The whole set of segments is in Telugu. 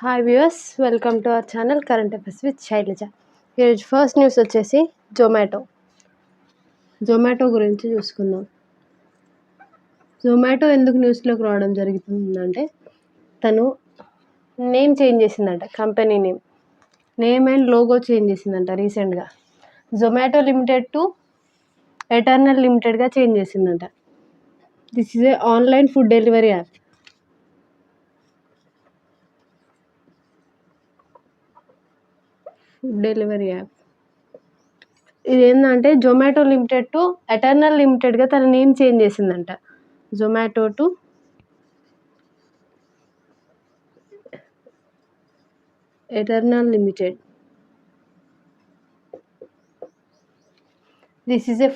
Hi viewers, welcome to our channel current affairs with Shailaja. ఈరోజు ఫస్ట్ న్యూస్ వచ్చేసి జొమాటో గురించి చూసుకుందాం. జొమాటో ఎందుకు న్యూస్లోకి రావడం జరుగుతుందంటే, తను నేమ్ చేంజ్ చేసిందంట. Company name and logo change చేసిందంట రీసెంట్గా. జొమాటో లిమిటెడ్ టు ఎటర్నల్ లిమిటెడ్గా చేంజ్ చేసిందంట. This is a online food delivery app. ఇది ఏంటంటే జొమాటో లిమిటెడ్ టు ఎటర్నల్ లిమిటెడ్గా తన నేమ్ చేంజ్ చేసిందంట. Zomato to eternal limited. This is a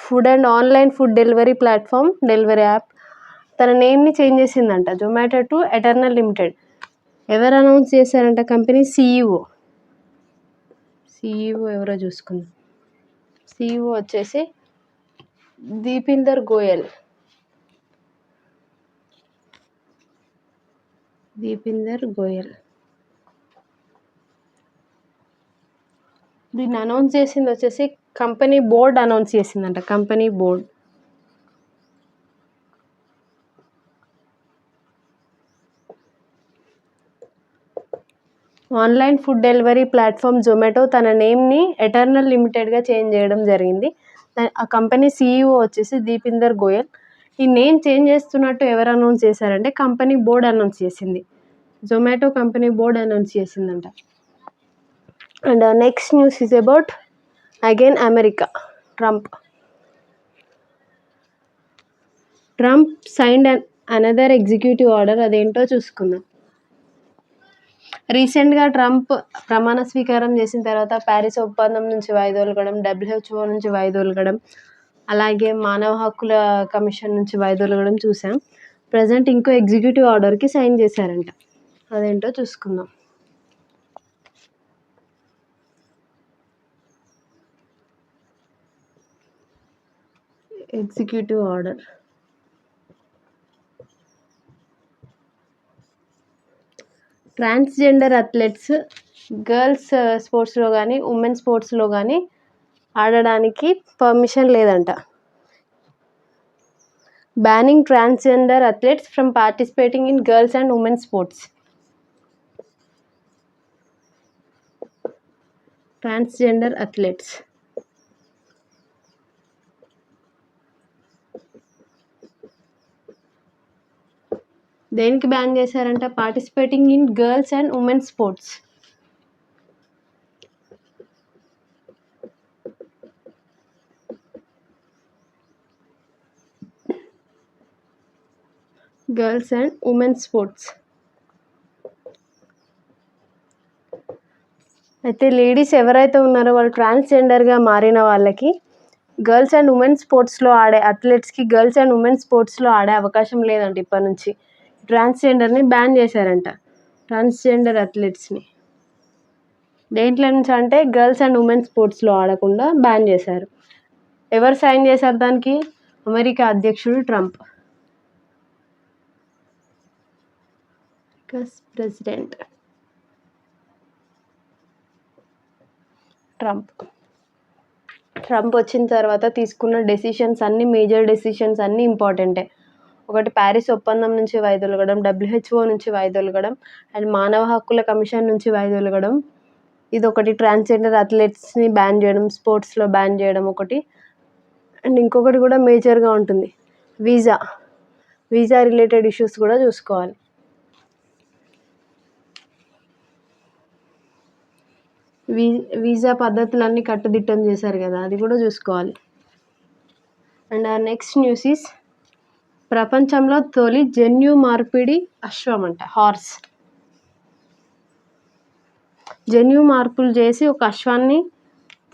food and online food delivery platform delivery app. తన నేమ్ని చేంజ్ చేసిందంట జొమాటో టు ఎటర్నల్ లిమిటెడ్. ఎవరు అనౌన్స్ చేశారంట? కంపెనీ CEO ఎవరో చూసుకుందాం. CEO వచ్చేసి దీపిందర్ గోయల్. దీన్ని అనౌన్స్ చేసింది వచ్చేసి కంపెనీ బోర్డ్ అనౌన్స్ చేసిందంట. Company board. Online food delivery platform Zomato తన నేమ్ని ఎటర్నల్ లిమిటెడ్గా చేంజ్ చేయడం జరిగింది. ఆ కంపెనీ CEO వచ్చేసి దీపిందర్ గోయల్. ఈ నేమ్ చేంజ్ చేస్తున్నట్టు ఎవరు అనౌన్స్ చేశారంటే కంపెనీ బోర్డ్ అనౌన్స్ చేసింది. జొమాటో కంపెనీ బోర్డ్ అనౌన్స్ చేసిందంట. And next news is about again America. Trump signed another executive order. అదేంటో చూసుకుందాం. రీసెంట్గా ట్రంప్ ప్రమాణ స్వీకారం చేసిన తర్వాత ప్యారిస్ ఒప్పందం నుంచి వైదొలగడం, WHO నుంచి వైదొలగడం, అలాగే మానవ హక్కుల కమిషన్ నుంచి వైదొలగడం చూసాం. ప్రజెంట్ ఇంకో ఎగ్జిక్యూటివ్ ఆర్డర్కి సైన్ చేశారంట. అదేంటో చూసుకుందాం. Executive order. Transgender athletes girls స్పోర్ట్స్లో కానీ ఉమెన్ స్పోర్ట్స్లో కానీ ఆడడానికి పర్మిషన్ లేదంట. Banning transgender athletes from participating in girls and women sports. Transgender athletes దేనికి బ్యాన్ చేశారంట? Participating in girls and women sports. Girls and women sports. అయితే లేడీస్ ఎవరైతే ఉన్నారో వాళ్ళు ట్రాన్స్జెండర్గా మారిన వాళ్ళకి గర్ల్స్ అండ్ ఉమెన్ స్పోర్ట్స్లో ఆడే అథ్లెట్స్కి గర్ల్స్ అండ్ ఉమెన్ స్పోర్ట్స్లో ఆడే అవకాశం లేదంట. ఇప్పటి నుంచి ట్రాన్స్జెండర్ని బ్యాన్ చేశారంట. ట్రాన్స్జెండర్ అథ్లెట్స్ని దేంట్లో నుంచి అంటే గర్ల్స్ అండ్ ఉమెన్ స్పోర్ట్స్లో ఆడకుండా బ్యాన్ చేశారు. ఎవరు సైన్ చేశారు దానికి? అమెరికా అధ్యక్షుడు ట్రంప్. ప్రెసిడెంట్ ట్రంప్ వచ్చిన తర్వాత తీసుకున్న డెసిషన్స్ అన్నీ మేజర్ డెసిషన్స్ అన్నీ ఇంపార్టెంటే. ఒకటి ప్యారిస్ ఒప్పందం నుంచి వైదొలగడం, WHO నుంచి వైదొలగడం, అండ్ మానవ హక్కుల కమిషన్ నుంచి వైదొలగడం. ఇది ఒకటి. ట్రాన్స్జెండర్ అథ్లెట్స్ని బ్యాన్ చేయడం, స్పోర్ట్స్లో బ్యాన్ చేయడం ఒకటి. అండ్ ఇంకొకటి కూడా మేజర్గా ఉంటుంది, వీసా రిలేటెడ్ ఇష్యూస్ కూడా చూసుకోవాలి. వీసా పద్ధతులన్నీ కట్టుదిట్టం చేశారు కదా, అది కూడా చూసుకోవాలి. అండ్ ఆ నెక్స్ట్ న్యూస్ ఈస్ ప్రపంచంలో తొలి జన్యు మార్పిడి అశ్వం అంట. హార్స్. జన్యు మార్పులు చేసి ఒక అశ్వాన్ని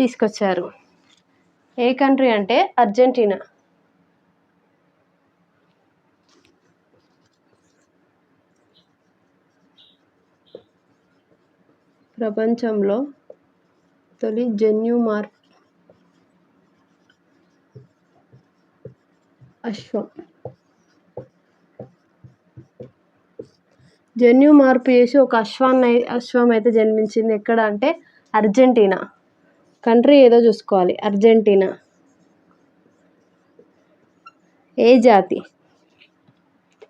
తీసుకొచ్చారు. ఏ కంట్రీ అంటే అర్జెంటీనా. ప్రపంచంలో తొలి జన్యు మార్పు అశ్వం. జన్యు మార్పు చేసి ఒక అశ్వం అయితే జన్మించింది. ఎక్కడ అంటే అర్జెంటీనా. కంట్రీ ఏదో చూసుకోవాలి. అర్జెంటీనా.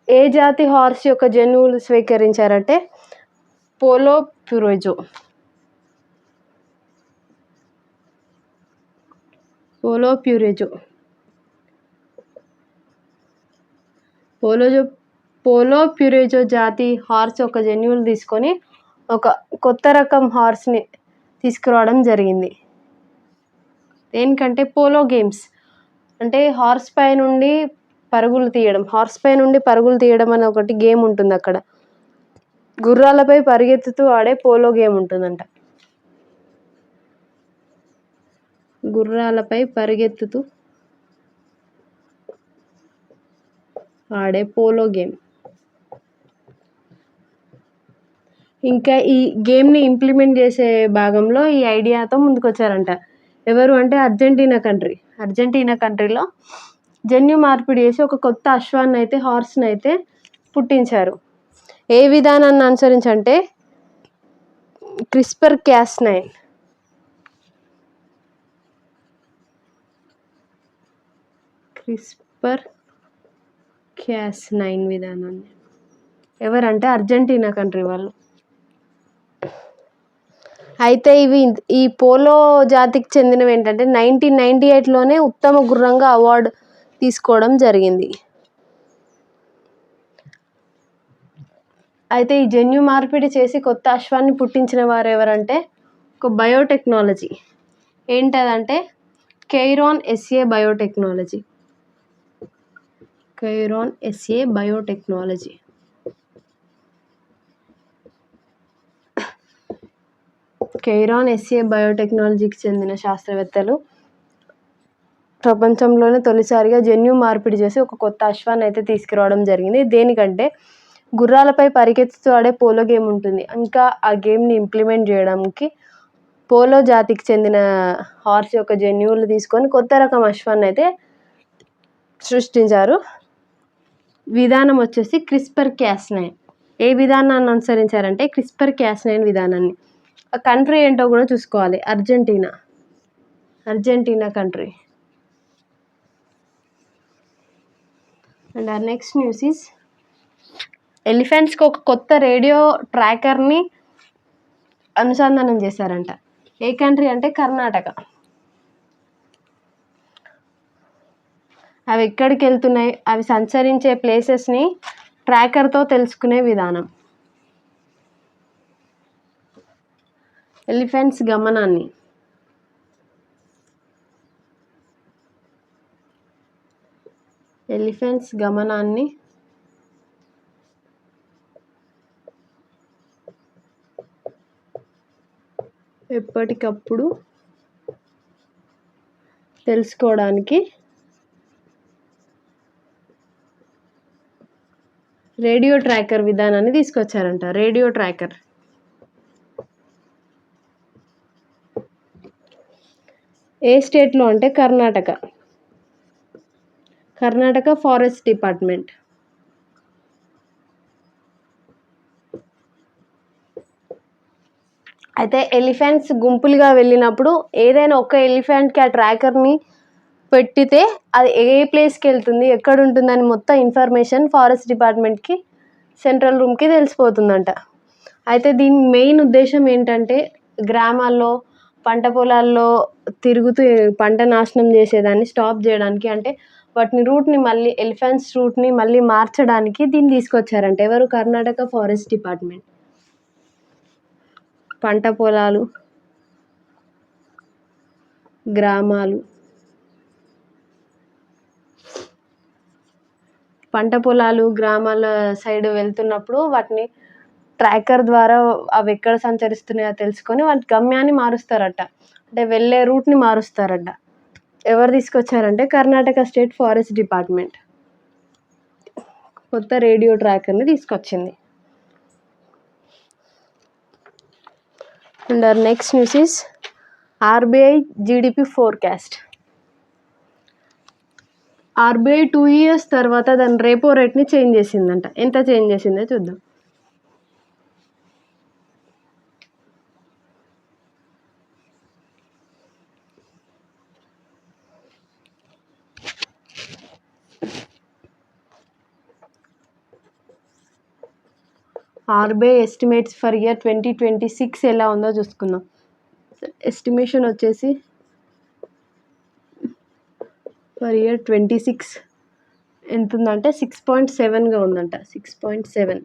ఏ జాతి హార్స్ యొక్క జన్యువులు స్వీకరించారంటే పోలో ప్యూరెజో. పోలో ప్యూరెజో జాతి హార్స్ యొక్క జన్యువులు తీసుకొని ఒక కొత్త రకం హార్స్ని తీసుకురావడం జరిగింది. దేనికంటే పోలో గేమ్స్ అంటే హార్స్ పై నుండి పరుగులు తీయడం అనే ఒకటి గేమ్ ఉంటుంది. అక్కడ గుర్రాలపై పరిగెత్తుతూ ఆడే పోలో గేమ్ ఉంటుందంట. గుర్రాలపై పరిగెత్తుతూ ఆడే పోలో గేమ్. ఇంకా ఈ గేమ్ని ఇంప్లిమెంట్ చేసే భాగంలో ఈ ఐడియాతో ముందుకొచ్చారంట. ఎవరు అంటే అర్జెంటీనా కంట్రీలో జన్యు మార్పిడి చేసి ఒక కొత్త హార్స్ని అయితే పుట్టించారు. ఏ విధానాన్ని అనుసరించంటే క్రిస్పర్ క్యాస్9 విధానాన్ని. ఎవరంటే అర్జెంటీనా కంట్రీ వాళ్ళు. అయితే ఈ పోలో జాతికి చెందినవి ఏంటంటే 1998లోనే ఉత్తమ గుర్రంగా అవార్డు తీసుకోవడం జరిగింది. అయితే ఈ జన్యు మార్పిడి చేసి కొత్త అశ్వాన్ని పుట్టించిన వారు ఎవరంటే ఒక బయోటెక్నాలజీ. ఏంటదంటే కెయిరాన్ ఎస్ఏ బయోటెక్నాలజీ. కెయిరాన్ ఎస్ఏ బయోటెక్నాలజీకి చెందిన శాస్త్రవేత్తలు ప్రపంచంలోనే తొలిసారిగా జన్యు మార్పిడి చేసి ఒక కొత్త అశ్వాన్ని అయితే తీసుకురావడం జరిగింది. దేనికంటే గుర్రాలపై పరిగెత్తుతూ ఆడే పోలో గేమ్ ఉంటుంది. ఇంకా ఆ గేమ్ని ఇంప్లిమెంట్ చేయడానికి పోలో జాతికి చెందిన హార్స్ యొక్క జన్యువులు తీసుకొని కొత్త రకం అశ్వాన్ని అయితే సృష్టించారు. విధానం వచ్చేసి CRISPR-Cas9. ఏ విధానాన్ని అనుసరించారంటే CRISPR-Cas9 విధానాన్ని. ఆ కంట్రీ ఏంటో కూడా చూసుకోవాలి. Argentina country. And our next news is ఎలిఫెంట్స్కి ఒక కొత్త రేడియో ట్రాకర్ని అనుసంధానం చేశారంట. ఏ కంట్రీ అంటే కర్ణాటక. అవి ఎక్కడికి వెళ్తున్నాయి, అవి సంచరించే ప్లేసెస్ని ట్రాకర్తో తెలుసుకునే విధానం. ఎలిఫెంట్స్ గమనాన్ని ఎప్పటికప్పుడు తెలుసుకోవడానికి రేడియో ట్రాకర్ విధానాన్ని తీసుకొచ్చారంట. Radio tracker. ఏ స్టేట్లో అంటే కర్ణాటక ఫారెస్ట్ డిపార్ట్మెంట్. అయితే ఎలిఫెంట్స్ గుంపులుగా వెళ్ళినప్పుడు ఏదైనా ఒక ఎలిఫెంట్కి ఆ ట్రాకర్ని పెట్టితే అది ఏ ప్లేస్కి వెళ్తుంది, ఎక్కడ ఉంటుందని మొత్తం ఇన్ఫర్మేషన్ ఫారెస్ట్ డిపార్ట్మెంట్కి సెంట్రల్ రూమ్కి తెలిసిపోతుందంట. అయితే దీని మెయిన్ ఉద్దేశం ఏంటంటే గ్రామాల్లో పంట పొలాల్లో తిరుగుతూ పంట నాశనం చేసేదాన్ని స్టాప్ చేయడానికి, అంటే వాటిని ఎలిఫెంట్స్ రూట్ని మళ్ళీ మార్చడానికి దీన్ని తీసుకొచ్చారంట. ఎవరు? Karnataka forest department. పంట పొలాలు, గ్రామాల సైడ్ వెళ్తున్నప్పుడు వాటిని ట్రాకర్ ద్వారా అవి ఎక్కడ సంచరిస్తున్నాయో తెలుసుకొని వాటి గమ్యాన్ని మారుస్తారట. అంటే వెళ్ళే రూట్ని మారుస్తారట. ఎవరు తీసుకొచ్చారంటే కర్ణాటక స్టేట్ ఫారెస్ట్ డిపార్ట్మెంట్ కొత్త రేడియో ట్రాకర్ని తీసుకొచ్చింది. And our next news is RBI GDP forecast. RBI 2 years తర్వాత దాని రేపో రేట్ని చేంజ్ చేసిందంట. ఎంత చేంజ్ చేసిందో చూద్దాం. ఆర్బీఐ ఎస్టిమేట్స్ ఫర్ ఇయర్ 2026 ఎలా ఉందో చూసుకుందాం. ఎస్టిమేషన్ వచ్చేసి ఫర్ ఇయర్ 26 ఎంత ఉందంటే 6.7గా ఉందంట. 6.7.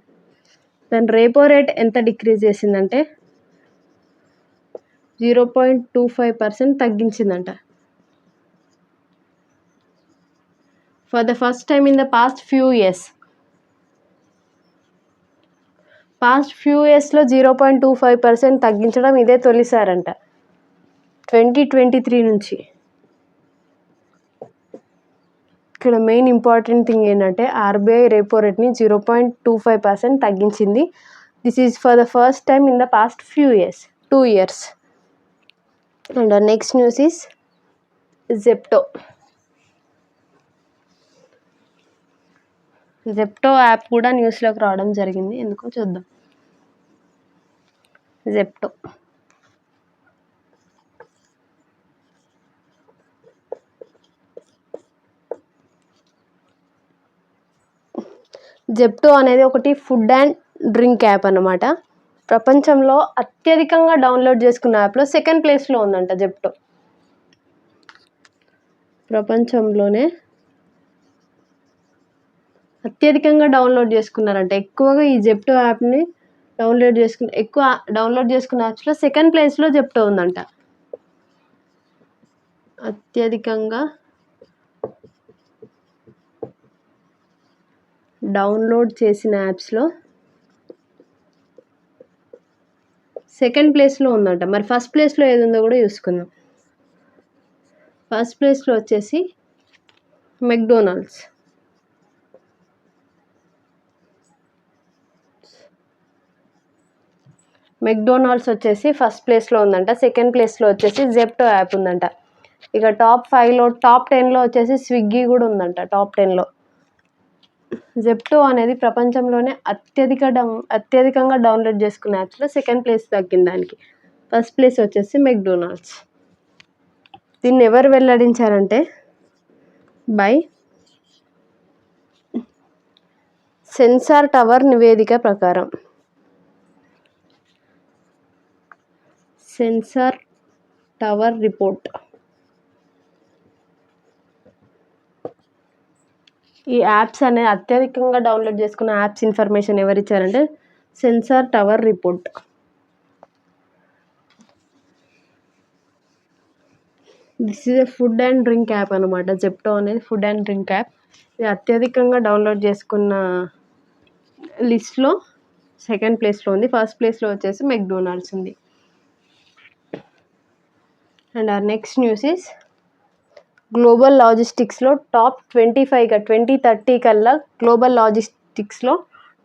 దాని రేపో రేట్ ఎంత డిక్రీజ్ చేసిందంటే 0.25% తగ్గించిందంట. For the first time in the past few ఇయర్స్లో 0.25% తగ్గించడం ఇదే తొలిసారంట 2023 నుంచి. ఇక్కడ మెయిన్ ఇంపార్టెంట్ థింగ్ ఏంటంటే ఆర్బీఐ రేపో రేట్ని 0.25% తగ్గించింది. This is for the first time in the past 2 years. And next news is Zepto app కూడా న్యూస్లోకి రావడం జరిగింది. ఎందుకో చూద్దాం. జెప్టో అనేది ఒకటి ఫుడ్ అండ్ డ్రింక్ యాప్ అన్నమాట. ప్రపంచంలో అత్యధికంగా డౌన్లోడ్ చేసుకున్న యాప్లో సెకండ్ ప్లేస్లో ఉందంట జెప్టో. ప్రపంచంలోనే అత్యధికంగా డౌన్లోడ్ చేసుకున్నారంట. ఎక్కువగా ఈ జెప్టో యాప్ని ఎక్కువ డౌన్లోడ్ చేసుకున్న యాప్స్లో సెకండ్ ప్లేస్లో జెప్టో ఉందంట. అత్యధికంగా డౌన్లోడ్ చేసిన యాప్స్లో సెకండ్ ప్లేస్లో ఉందంట. మరి ఫస్ట్ ప్లేస్లో ఏది ఉందో కూడా చూసుకుందాం. ఫస్ట్ ప్లేస్లో వచ్చేసి మెక్డొనాల్డ్స్. వచ్చేసి ఫస్ట్ ప్లేస్లో ఉందంట. సెకండ్ ప్లేస్లో వచ్చేసి జెప్టో యాప్ ఉందంట. ఇక టాప్ 10లో వచ్చేసి స్విగ్గీ కూడా ఉందంట. టాప్ 10లో జెప్టో అనేది ప్రపంచంలోనే అత్యధికంగా డౌన్లోడ్ చేసుకున్న యాప్స్లో సెకండ్ ప్లేస్ దక్కింది దానికి. ఫస్ట్ ప్లేస్ వచ్చేసి మెక్డొనాల్డ్స్. దీన్ని ఎవరు వెల్లడించారంటే బై సెన్సార్ టవర్ నివేదిక ప్రకారం. Sensor Tower report. ఈ యాప్స్ అనేది అత్యధికంగా డౌన్లోడ్ చేసుకున్న యాప్స్ ఇన్ఫర్మేషన్ ఎవరు ఇచ్చారంటే Sensor Tower report. This is a food and drink app అనమాట. జెప్టో అనేది ఫుడ్ అండ్ డ్రింక్ యాప్. ఇది అత్యధికంగా డౌన్లోడ్ చేసుకున్న లిస్ట్లో సెకండ్ ప్లేస్లో ఉంది. ఫస్ట్ ప్లేస్లో వచ్చేసి మెక్డొనాల్డ్స్ ఉంది. And our next news is global లాజిస్టిక్స్లో టాప్ 25గా 2030 కల్లా గ్లోబల్ లాజిస్టిక్స్లో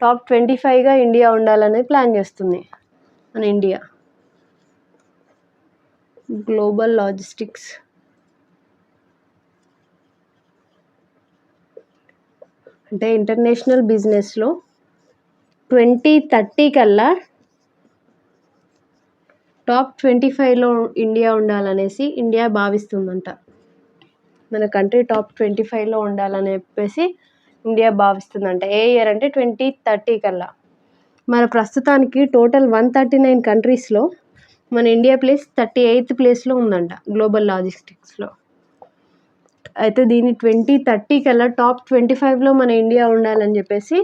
టాప్ 25గా ఇండియా ఉండాలని ప్లాన్ చేస్తుంది మన ఇండియా. గ్లోబల్ లాజిస్టిక్స్ అంటే ఇంటర్నేషనల్ బిజినెస్లో 2030 కల్లా టాప్ 25లో ఇండియా ఉండాలనేసి ఇండియా భావిస్తుందంట. మన కంట్రీ టాప్ 25లో ఉండాలని చెప్పేసి ఇండియా భావిస్తుందంట. ఏ ఇయర్ అంటే 2030 కల్లా. మన ప్రస్తుతానికి టోటల్ 139 కంట్రీస్లో మన ఇండియా ప్లేస్ 38th ప్లేస్లో ఉందంట గ్లోబల్ లాజిస్టిక్స్లో. అయితే దీన్ని 2030 కల్లా టాప్ 25లో మన ఇండియా ఉండాలని చెప్పేసి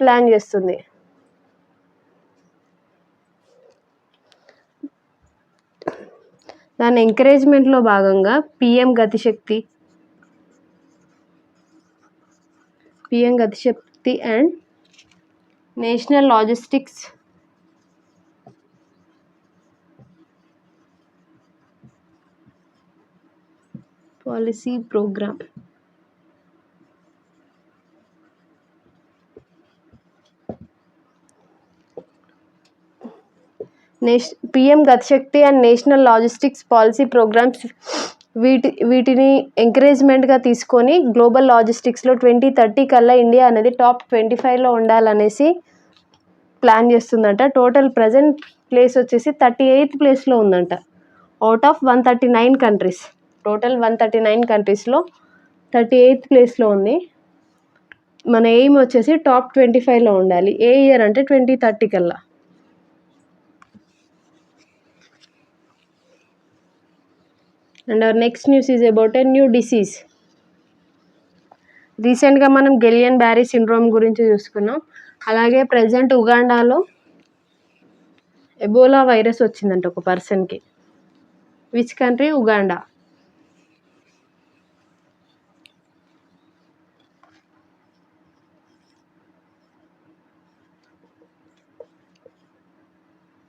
ప్లాన్ చేస్తుంది. దాని ఎంకరేజ్మెంట్లో భాగంగా PM Gati Shakti and national logistics policy program PM Gati Shakti and national logistics policy programs వీటిని ఎంకరేజ్మెంట్గా తీసుకొని గ్లోబల్ లాజిస్టిక్స్లో 2030 కల్లా ఇండియా అనేది టాప్ 25లో ఉండాలనేసి ప్లాన్ చేస్తుందంట. టోటల్ ప్రజెంట్ ప్లేస్ వచ్చేసి 38th ప్లేస్లో ఉందంట. Out of 139 countries. టోటల్ 139 కంట్రీస్లో 38th ప్లేస్లో ఉంది. మన ఎయిమ్ వచ్చేసి టాప్ 25లో ఉండాలి. ఏ ఇయర్ అంటే 2030 కల్లా. And our next news is about a new disease. రీసెంట్గా మనం గిలియన్ బ్యారీ సిండ్రోమ్ గురించి చూసుకున్నాం. అలాగే ప్రజెంట్ ఉగాండాలో ఎబోలా వైరస్ వచ్చిందంట ఒక పర్సన్కి. Which country? ఉగాండా.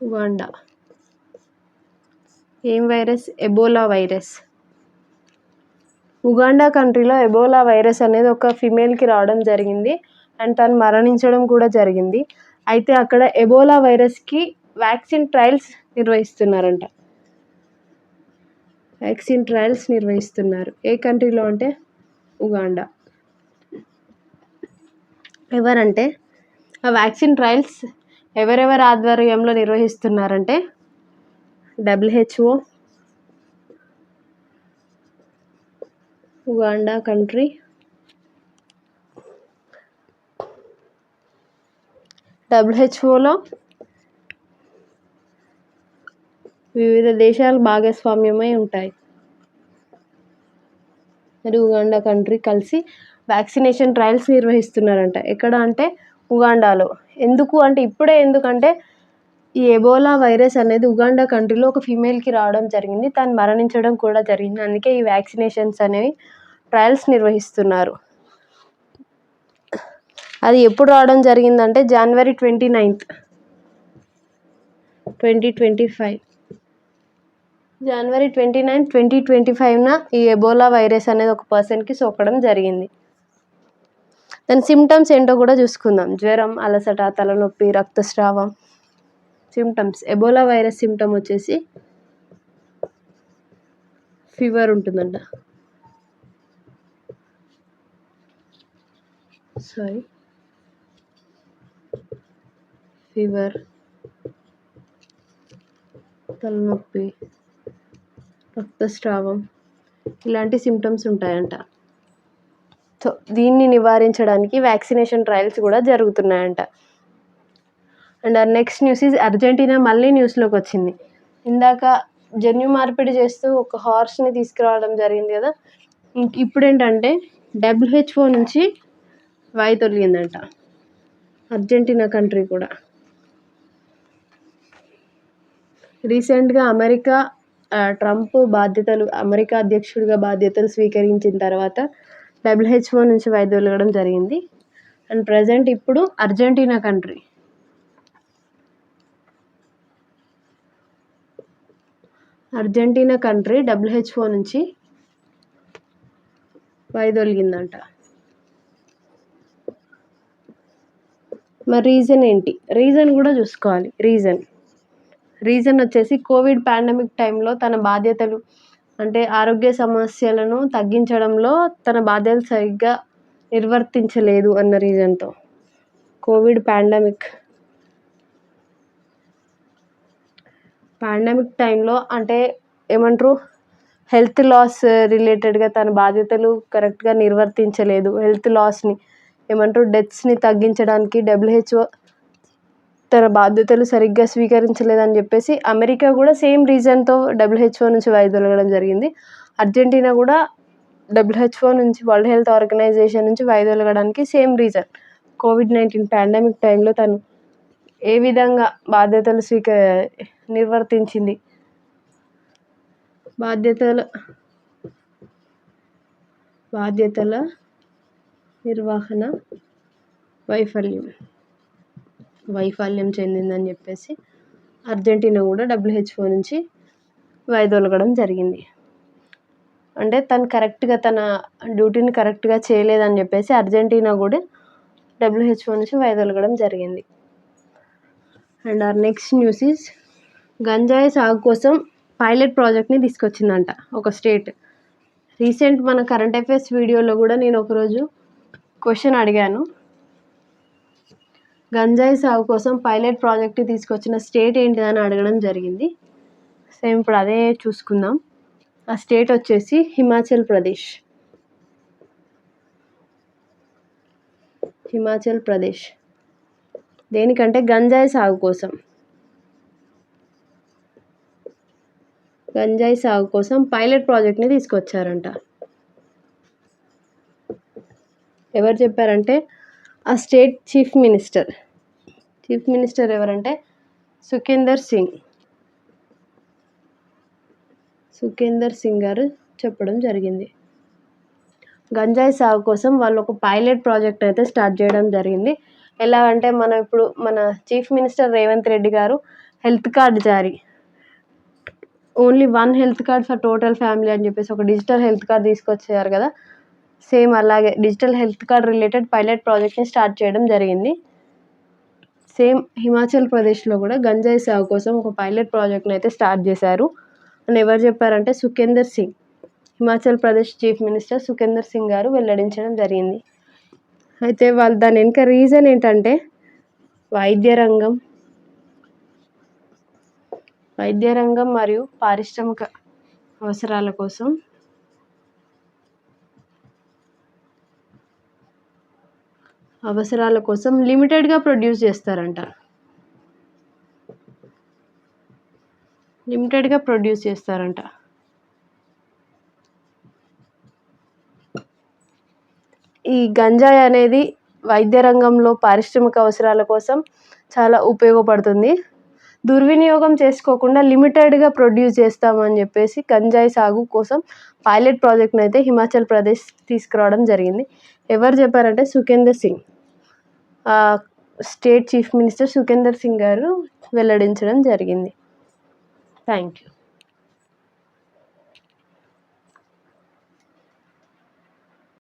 ఉగాండా. ఏం వైరస్? Ebola virus. ఉగాండా కంట్రీలో ఎబోలా వైరస్ అనేది ఒక ఫిమేల్కి రావడం జరిగింది అండ్ తను మరణించడం కూడా జరిగింది. అయితే అక్కడ ఎబోలా వైరస్కి వ్యాక్సిన్ ట్రయల్స్ నిర్వహిస్తున్నారంట. వ్యాక్సిన్ ట్రయల్స్ నిర్వహిస్తున్నారు. ఏ కంట్రీలో అంటే ఉగాండా. ఎవరంటే ఆ వ్యాక్సిన్ ట్రయల్స్ ఎవరెవరి ఆధ్వర్యంలో నిర్వహిస్తున్నారంటే WHO, ఉగాండా కంట్రీ, WHOలో వివిధ దేశాలు భాగస్వామ్యమై ఉంటాయి. మరి ఉగాండా కంట్రీ కలిసి వ్యాక్సినేషన్ ట్రయల్స్ నిర్వహిస్తున్నారంట. ఎక్కడ అంటే ఉగాండాలో. ఎందుకంటే ఈ ఎబోలా వైరస్ అనేది ఉగాండా కంట్రీలో ఒక ఫీమేల్కి రావడం జరిగింది. తను మరణించడం కూడా జరిగింది. అందుకే ఈ వ్యాక్సినేషన్స్ అనేవి ట్రయల్స్ నిర్వహిస్తున్నారు. అది ఎప్పుడు రావడం జరిగిందంటే January 29th, 2025. January 29th, 2025న ఈ ఎబోలా వైరస్ అనేది ఒక పర్సన్కి సోకడం జరిగింది. దాని సిమ్టమ్స్ ఏంటో కూడా చూసుకుందాం. జ్వరం, అలసట, తలనొప్పి, రక్తస్రావం. సిమ్టమ్స్. ఎబోలా వైరస్ సిమ్టమ్ వచ్చేసి ఫీవర్ ఉంటుందంట. ఫీవర్, తలనొప్పి, రక్తస్రావం ఇలాంటి సిమ్టమ్స్ ఉంటాయంట. సో దీన్ని నివారించడానికి వ్యాక్సినేషన్ ట్రయల్స్ కూడా జరుగుతున్నాయంట. And next news is Argentina మళ్ళీ న్యూస్లోకి వచ్చింది. ఇందాక జన్యు మార్పిడి చేస్తూ ఒక హార్స్ని తీసుకురావడం జరిగింది కదా. ఇప్పుడు ఏంటంటే WHO నుంచి వైదొలిగిందంట అర్జెంటీనా కంట్రీ కూడా. రీసెంట్గా ట్రంప్ అమెరికా అధ్యక్షుడిగా బాధ్యతలు స్వీకరించిన తర్వాత WHO నుంచి వైదొలగడం జరిగింది. అండ్ ప్రజెంట్ ఇప్పుడు అర్జెంటీనా కంట్రీ WHO నుంచి వైదొలిగిందంట. మరి రీజన్ ఏంటి? రీజన్ కూడా చూసుకోవాలి. రీజన్ వచ్చేసి కోవిడ్ పాండమిక్ టైంలో తన బాధ్యతలు అంటే ఆరోగ్య సమస్యలను తగ్గించడంలో తన బాధ్యతలు సరిగ్గా నిర్వర్తించలేదు అన్న రీజన్తో కోవిడ్ పాండమిక్ టైంలో అంటే ఏమంటారు హెల్త్ లాస్ రిలేటెడ్గా తన బాధ్యతలు కరెక్ట్గా నిర్వర్తించలేదు. హెల్త్ లాస్ని డెత్స్ని తగ్గించడానికి WHO తన బాధ్యతలు సరిగ్గా స్వీకరించలేదని చెప్పేసి అమెరికా కూడా సేమ్ రీజన్తో WHO నుంచి వైదొలగడం జరిగింది. అర్జెంటీనా కూడా WHO నుంచి, వరల్డ్ హెల్త్ ఆర్గనైజేషన్ నుంచి వైదొలగడానికి సేమ్ రీజన్. COVID-19 పాండమిక్ టైంలో తను ఏ విధంగా బాధ్యతలు నిర్వర్తించింది, బాధ్యతల నిర్వహణ వైఫల్యం చెందిందని చెప్పేసి అర్జెంటీనా కూడా WHO నుంచి వైదొలగడం జరిగింది. అంటే తను కరెక్ట్గా తన డ్యూటీని కరెక్ట్గా చేయలేదని చెప్పేసి అర్జెంటీనా కూడా WHO నుంచి వైదొలగడం జరిగింది. And our next news is గంజాయి సాగు కోసం పైలట్ ప్రాజెక్ట్ని తీసుకొచ్చిందంట ఒక స్టేట్. రీసెంట్ మన కరెంట్ అఫైర్స్ వీడియోలో కూడా నేను ఒకరోజు క్వశ్చన్ అడిగాను. గంజాయి సాగు కోసం పైలట్ ప్రాజెక్ట్ తీసుకొచ్చిన స్టేట్ ఏంటిదని అడగడం జరిగింది. సేమ్ ఇప్పుడు అదే చూసుకుందాం. ఆ స్టేట్ వచ్చేసి హిమాచల్ ప్రదేశ్. హిమాచల్ ప్రదేశ్. దేనికంటే గంజాయి సాగు కోసం. గంజాయి సాగు కోసం పైలట్ ప్రాజెక్ట్ని తీసుకొచ్చారంట. ఎవరు చెప్పారంటే ఆ స్టేట్ చీఫ్ మినిస్టర్ ఎవరంటే సుఖేందర్ సింగ్ గారు చెప్పడం జరిగింది. గంజాయి సాగు కోసం వాళ్ళు ఒక పైలట్ ప్రాజెక్ట్ అయితే స్టార్ట్ చేయడం జరిగింది. ఎలా అంటే మన చీఫ్ మినిస్టర్ రేవంత్ రెడ్డి గారు హెల్త్ కార్డ్ జారీ, only 1 health card for total family అని చెప్పేసి ఒక డిజిటల్ హెల్త్ కార్డ్ తీసుకొచ్చారు కదా, సేమ్ అలాగే digital health card related pilot ప్రాజెక్ట్ని స్టార్ట్ చేయడం జరిగింది. సేమ్ హిమాచల్ ప్రదేశ్లో కూడా గంజాయి సాగు కోసం ఒక పైలట్ ప్రాజెక్ట్ని అయితే స్టార్ట్ చేశారు అని ఎవరు చెప్పారంటే సుఖేందర్ సింగ్, హిమాచల్ ప్రదేశ్ చీఫ్ మినిస్టర్ సుఖేందర్ సింగ్ గారు వెల్లడించడం జరిగింది. అయితే వాళ్ళు దాని వెనుక రీజన్ ఏంటంటే వైద్య రంగం మరియు పారిశ్రామిక అవసరాల కోసం లిమిటెడ్గా ప్రొడ్యూస్ చేస్తారంట. ఈ గంజాయి అనేది వైద్య రంగంలో పారిశ్రామిక అవసరాల కోసం చాలా ఉపయోగపడుతుంది. దుర్వినియోగం చేసుకోకుండా లిమిటెడ్గా ప్రొడ్యూస్ చేస్తామని చెప్పేసి గంజాయి సాగు కోసం పైలట్ ప్రాజెక్ట్ని అయితే హిమాచల్ ప్రదేశ్ తీసుకురావడం జరిగింది. ఎవరు చెప్పారంటే Sukhender Singh, state chief minister Sukhender Singh గారు వెల్లడించడం జరిగింది. Thank you.